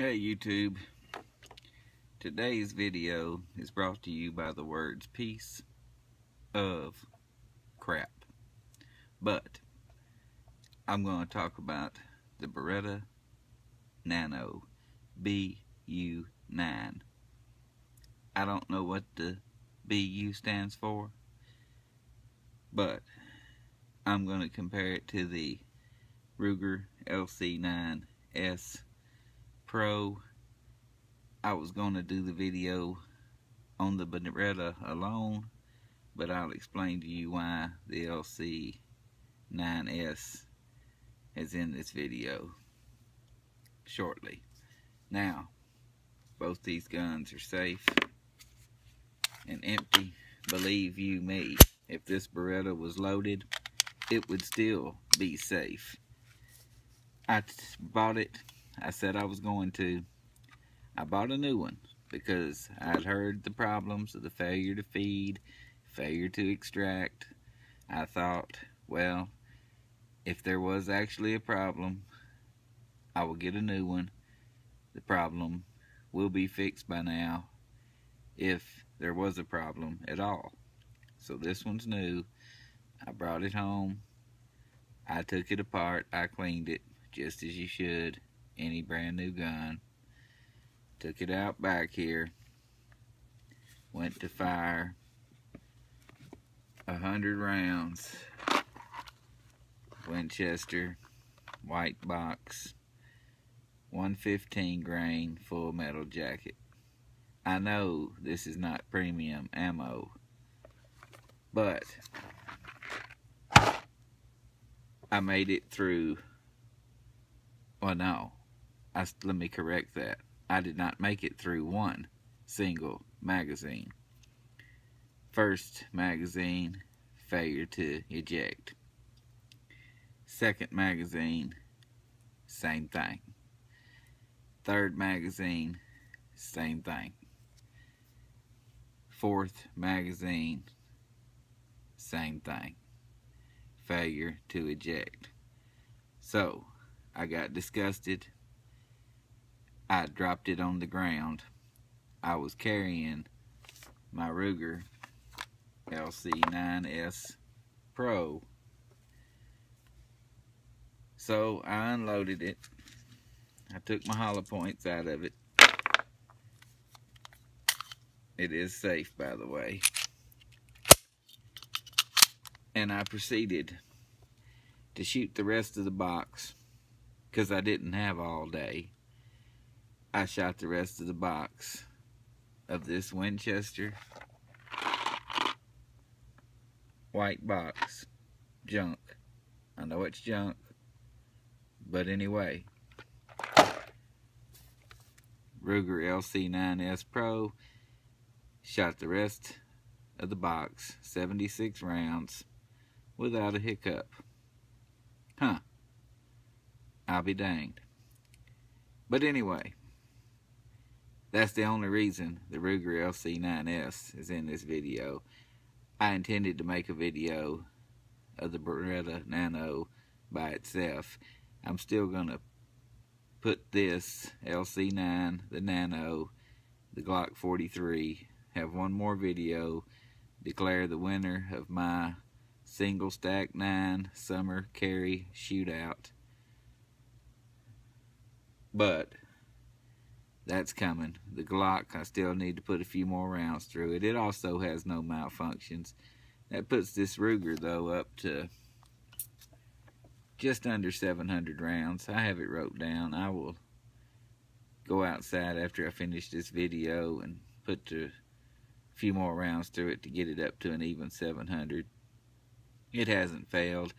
Hey YouTube, today's video is brought to you by the words piece of crap. But I'm going to talk about the Beretta Nano BU9. I don't know what the BU stands for, but I'm going to compare it to the Ruger LC9s Pro. I was going to do the video on the Beretta alone, but I'll explain to you why the LC9s is in this video shortly. Now, both these guns are safe and empty. Believe you me, if this Beretta was loaded, it would still be safe. I bought it. I said I was going to. I bought a new one because I'd heard the problems of the failure to feed, failure to extract. I thought, well, if there was actually a problem, I will get a new one. The problem will be fixed by now, if there was a problem at all. So this one's new. I brought it home. I took it apart. I cleaned it, just as you should any brand new gun. Took it out back here. Went to fire 100 rounds. Winchester, white box, 115 grain, full metal jacket. I know this is not premium ammo, but I made it through. Well, no, let me correct that. I did not make it through one single magazine. First magazine, failure to eject. Second magazine, same thing. Third magazine, same thing. Fourth magazine, same thing. Failure to eject. So, I got disgusted. I dropped it on the ground. I was carrying my Ruger LC9s Pro. So I unloaded it. I took my hollow points out of it. It is safe, by the way. And I proceeded to shoot the rest of the box, because I didn't have all day. I shot the rest of the box of this Winchester white box junk. I know it's junk, but anyway, Ruger LC9s Pro, shot the rest of the box, 76 rounds, without a hiccup. Huh. I'll be danged. But anyway, that's the only reason the Ruger LC9s is in this video. I intended to make a video of the Beretta Nano by itself. I'm still going to put this LC9, the Nano, the Glock 43, have one more video, declare the winner of my single stack 9 summer carry shootout. But that's coming. The Glock, I still need to put a few more rounds through it. It also has no malfunctions. That puts this Ruger, though, up to just under 700 rounds. I have it wrote down. I will go outside after I finish this video and put a few more rounds through it to get it up to an even 700. It hasn't failed.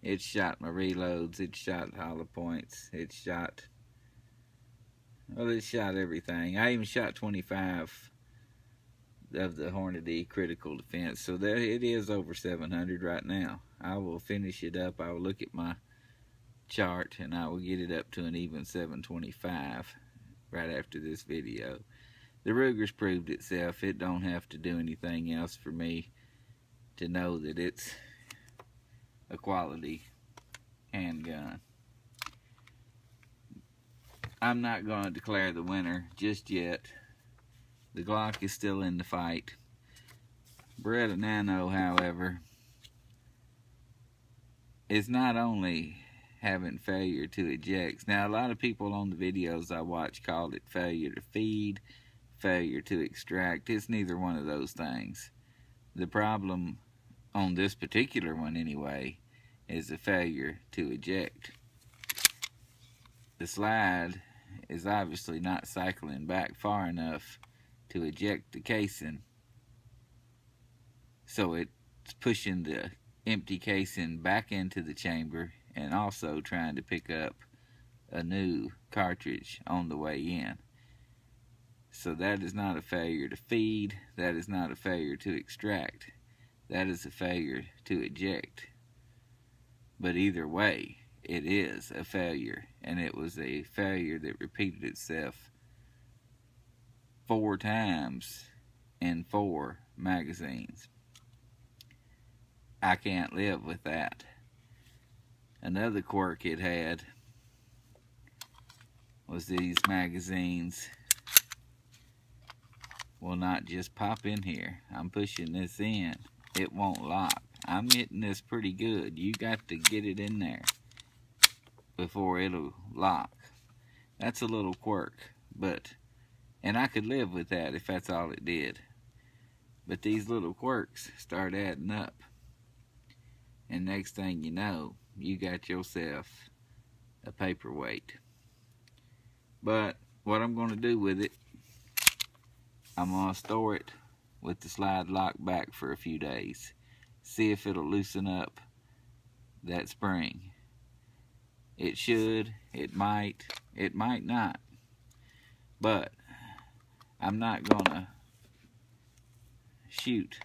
It's shot my reloads. It's shot hollow points. It's shot... well, it shot everything. I even shot 25 of the Hornady critical defense. So there it is, over 700 right now. I will finish it up. I will look at my chart and I will get it up to an even 725 right after this video. The Ruger's proved itself. It don't have to do anything else for me to know that it's a quality handgun. I'm not going to declare the winner just yet. The Glock is still in the fight. Beretta Nano, however, is not only having failure to eject. Now, a lot of people on the videos I watch called it failure to feed, failure to extract. It's neither one of those things. The problem on this particular one anyway is a failure to eject. The slide is obviously not cycling back far enough to eject the casing, so it's pushing the empty casing back into the chamber and also trying to pick up a new cartridge on the way in. So that is not a failure to feed, that is not a failure to extract, that is a failure to eject. But either way, it is a failure, and it was a failure that repeated itself 4 times in 4 magazines. I can't live with that. Another quirk it had was these magazines will not just pop in here. I'm pushing this in. It won't lock. I'm hitting this pretty good. You got to get it in there before it'll lock. That's a little quirk, and I could live with that if that's all it did. But these little quirks start adding up, and next thing you know, you got yourself a paperweight. But what I'm going to do with it, I'm going to store it with the slide lock back for a few days. See if it'll loosen up that spring. It should, it might not. But I'm not gonna shoot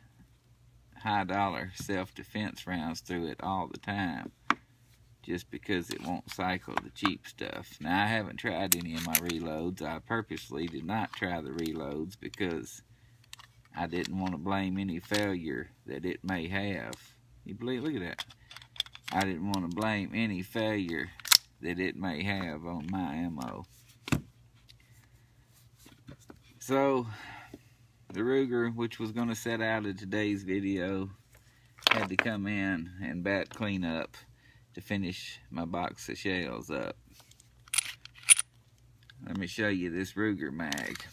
high dollar self-defense rounds through it all the time just because it won't cycle the cheap stuff. Now, I haven't tried any of my reloads. I purposely did not try the reloads because I didn't want to blame any failure that it may have. You believe? Look at that. I didn't want to blame any failure that it may have on my ammo. So, the Ruger, which was going to set out of today's video, had to come in and bat clean up to finish my box of shells up. Let me show you this Ruger mag.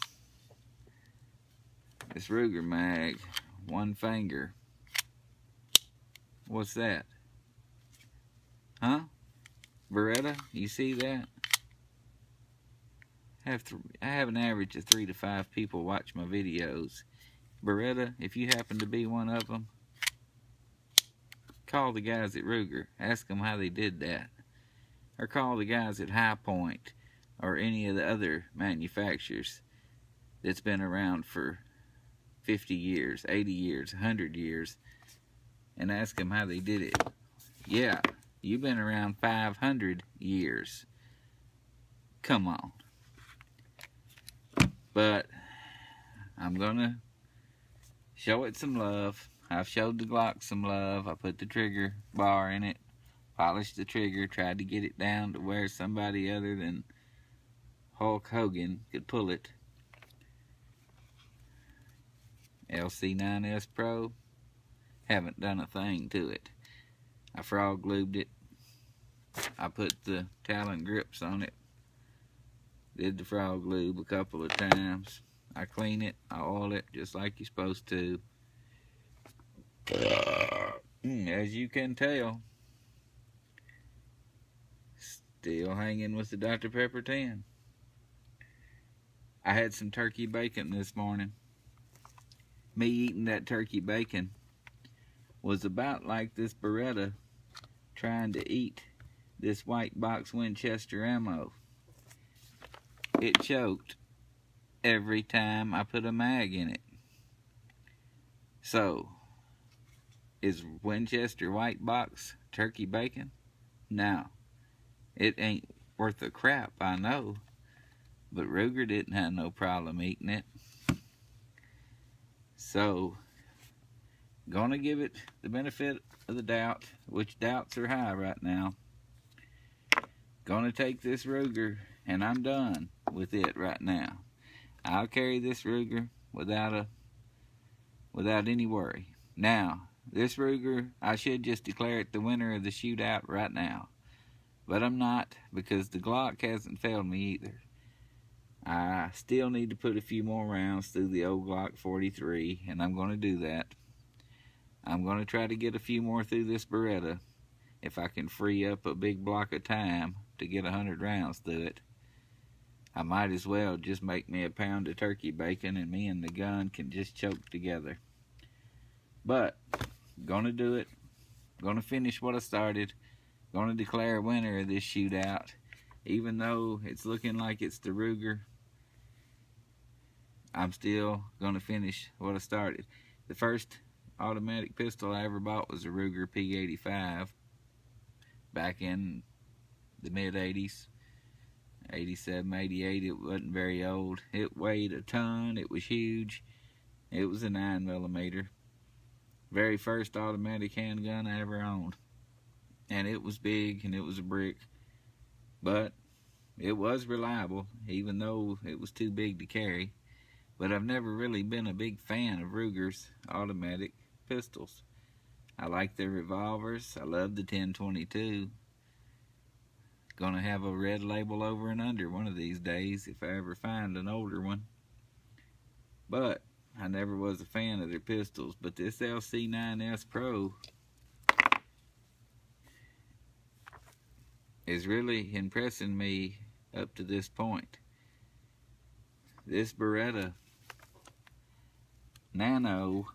This Ruger mag, one finger. What's that? Huh? Beretta? You see that? I have an average of 3 to 5 people watch my videos. Beretta, if you happen to be one of them, call the guys at Ruger. Ask them how they did that. Or call the guys at High Point or any of the other manufacturers that's been around for 50 years, 80 years, 100 years, and ask them how they did it. Yeah, you've been around 500 years. Come on. But I'm gonna show it some love. I've showed the Glock some love. I put the trigger bar in it, polished the trigger, tried to get it down to where somebody other than Hulk Hogan could pull it. LC9s Pro, haven't done a thing to it. I frog glued it. I put the Talon grips on it. Did the frog lube a couple of times. I clean it, I oil it just like you're supposed to. As you can tell, still hanging with the Dr. Pepper 10. I had some turkey bacon this morning. Me eating that turkey bacon was about like this Beretta trying to eat this white box Winchester ammo. It choked every time I put a mag in it. So, is Winchester white box turkey bacon? No. It ain't worth a crap, I know. But Ruger didn't have no problem eating it. So, gonna give it the benefit of the doubt, which doubts are high right now. Gonna take this Ruger and I'm done with it right now. I'll carry this Ruger without any worry. Now, this Ruger, I should just declare it the winner of the shootout right now. But I'm not, because the Glock hasn't failed me either. I still need to put a few more rounds through the old Glock 43, and I'm going to do that. I'm going to try to get a few more through this Beretta, if I can free up a big block of time to get 100 rounds through it. I might as well just make me a pound of turkey bacon, and me and the gun can just choke together. But, gonna do it. Gonna finish what I started. Gonna declare a winner of this shootout. Even though it's looking like it's the Ruger, I'm still gonna finish what I started. The first automatic pistol I ever bought was a Ruger P85 back in the mid-80s. 87, 88, it wasn't very old. It weighed a ton, it was huge. It was a 9mm. Very first automatic handgun I ever owned. And it was big and it was a brick. But it was reliable, even though it was too big to carry. But I've never really been a big fan of Ruger's automatic pistols. I like their revolvers. I love the 1022. Gonna have a red label over and under one of these days if I ever find an older one. But I never was a fan of their pistols. But this LC9s Pro is really impressing me up to this point. This Beretta Nano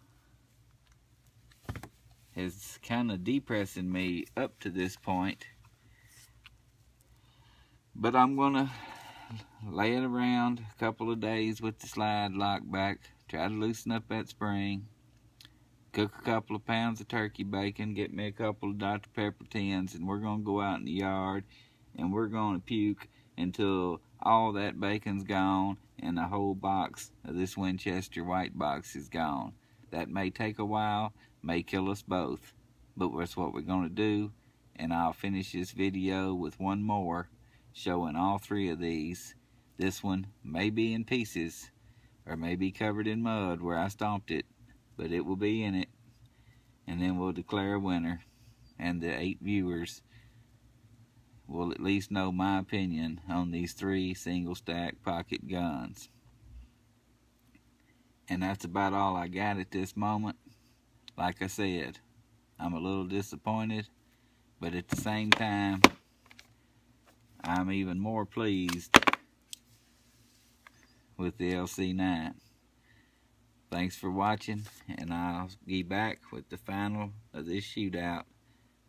is kind of depressing me up to this point. But I'm gonna lay it around a couple of days with the slide lock back, try to loosen up that spring, cook a couple of pounds of turkey bacon, get me a couple of Dr. Pepper tins, and we're gonna go out in the yard and we're gonna puke until all that bacon's gone and the whole box of this Winchester white box is gone. That may take a while, may kill us both, but that's what we're gonna do. And I'll finish this video with one more showing all three of these. This one may be in pieces or may be covered in mud where I stomped it, but it will be in it. And then we'll declare a winner, and the 8 viewers will at least know my opinion on these 3 single stack pocket guns. And that's about all I got at this moment. Like I said, I'm a little disappointed, but at the same time, I'm even more pleased with the LC9. Thanks for watching, and I'll be back with the final of this shootout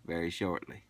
very shortly.